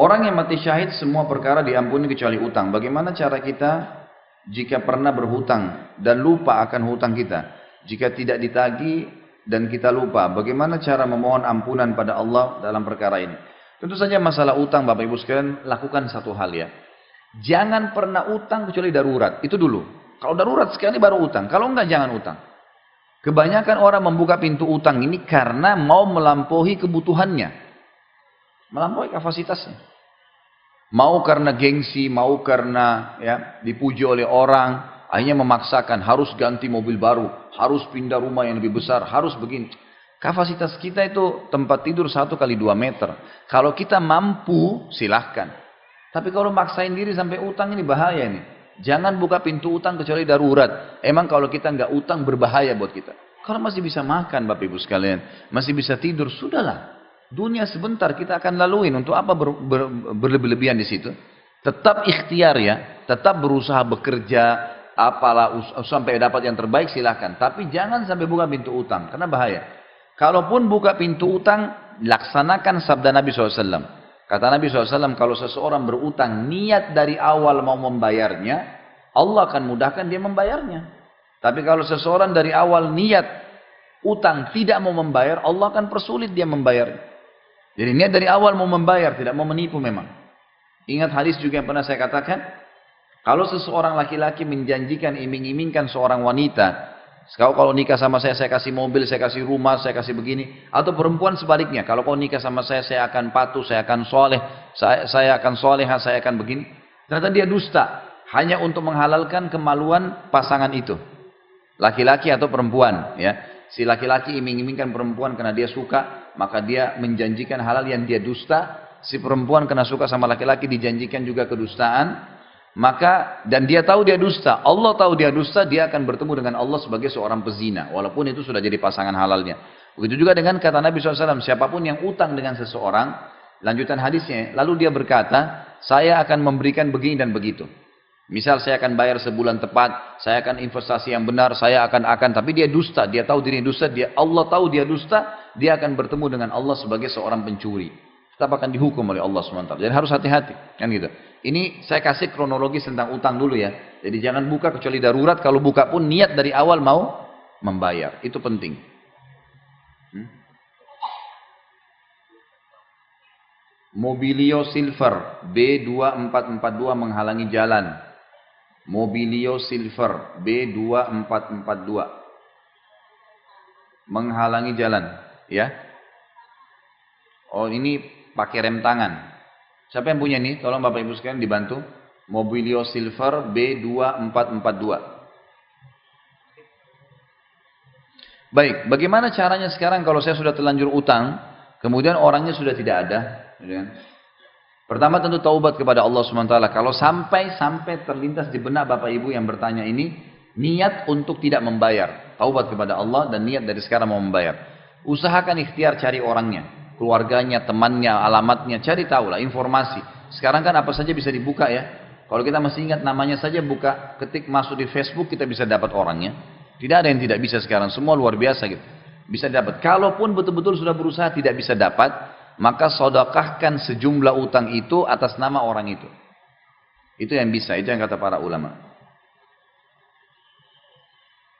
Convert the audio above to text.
Orang yang mati syahid semua perkara diampuni kecuali utang. Bagaimana cara kita jika pernah berhutang dan lupa akan hutang kita? Jika tidak ditagih dan kita lupa, bagaimana cara memohon ampunan pada Allah dalam perkara ini? Tentu saja masalah utang Bapak Ibu sekalian, lakukan satu hal ya. Jangan pernah utang kecuali darurat, itu dulu. Kalau darurat sekali baru utang, kalau enggak jangan utang. Kebanyakan orang membuka pintu utang ini karena mau melampaui kebutuhannya. Melampaui kapasitasnya. Mau karena gengsi, mau karena ya dipuji oleh orang, akhirnya memaksakan harus ganti mobil baru, harus pindah rumah yang lebih besar, harus begini. Kapasitas kita itu tempat tidur 1 kali 2 meter. Kalau kita mampu, silahkan. Tapi kalau maksain diri sampai utang ini bahaya nih. Jangan buka pintu utang kecuali darurat. Emang kalau kita nggak utang berbahaya buat kita. Kalau masih bisa makan Bapak Ibu sekalian, masih bisa tidur, sudahlah. Dunia sebentar kita akan laluin. Untuk apa berlebih-lebihan di situ? Tetap ikhtiar ya, tetap berusaha bekerja, apalah sampai dapat yang terbaik silahkan. Tapi jangan sampai buka pintu utang, karena bahaya. Kalaupun buka pintu utang, laksanakan sabda Nabi SAW. Kata Nabi SAW, kalau seseorang berutang, niat dari awal mau membayarnya, Allah akan mudahkan dia membayarnya. Tapi kalau seseorang dari awal niat utang tidak mau membayar, Allah akan persulit dia membayar. Jadi niat dari awal mau membayar, tidak mau menipu memang. Ingat hadis juga yang pernah saya katakan, kalau seseorang laki-laki menjanjikan, iming-imingkan seorang wanita, kalau nikah sama saya kasih mobil, saya kasih rumah, saya kasih begini. Atau perempuan sebaliknya, kalau kau nikah sama saya akan patuh, saya akan soleh, saya akan soleha, saya akan begini. Ternyata dia dusta, hanya untuk menghalalkan kemaluan pasangan itu. Laki-laki atau perempuan. Ya. Si laki-laki iming-imingkan perempuan karena dia suka, maka dia menjanjikan halal yang dia dusta. Si perempuan karena suka sama laki-laki dijanjikan juga kedustaan. Maka dan dia tahu dia dusta, Allah tahu dia dusta, dia akan bertemu dengan Allah sebagai seorang pezina, walaupun itu sudah jadi pasangan halalnya. Begitu juga dengan kata Nabi SAW, siapapun yang utang dengan seseorang, lanjutan hadisnya, lalu dia berkata, saya akan memberikan begini dan begitu. Misal saya akan bayar sebulan tepat, saya akan investasi yang benar, saya akan, tapi dia dusta, dia tahu diri dusta, Allah tahu dia dusta, dia akan bertemu dengan Allah sebagai seorang pencuri. Tetap akan dihukum oleh Allah SWT. Jadi harus hati-hati, kan gitu. Ini saya kasih kronologis tentang utang dulu ya. Jadi jangan buka kecuali darurat. Kalau buka pun niat dari awal mau membayar. Itu penting. Mobilio Silver B2442 menghalangi jalan. Mobilio Silver B2442 menghalangi jalan. Ya. Oh ini pakai rem tangan. Siapa yang punya ini? Tolong Bapak Ibu sekalian dibantu. Mobilio Silver B2442. Baik, bagaimana caranya sekarang kalau saya sudah terlanjur utang, kemudian orangnya sudah tidak ada? Pertama tentu taubat kepada Allah SWT. Kalau sampai terlintas di benak Bapak Ibu yang bertanya ini, niat untuk tidak membayar. Taubat kepada Allah dan niat dari sekarang mau membayar. Usahakan ikhtiar cari orangnya. Keluarganya, temannya, alamatnya, cari tahu lah informasi. Sekarang kan apa saja bisa dibuka ya. Kalau kita masih ingat namanya saja buka, ketik masuk di Facebook kita bisa dapat orangnya. Tidak ada yang tidak bisa sekarang, semua luar biasa gitu. Bisa dapat. Kalaupun betul-betul sudah berusaha tidak bisa dapat, maka sedekahkan sejumlah utang itu atas nama orang itu. Itu yang bisa, itu yang kata para ulama.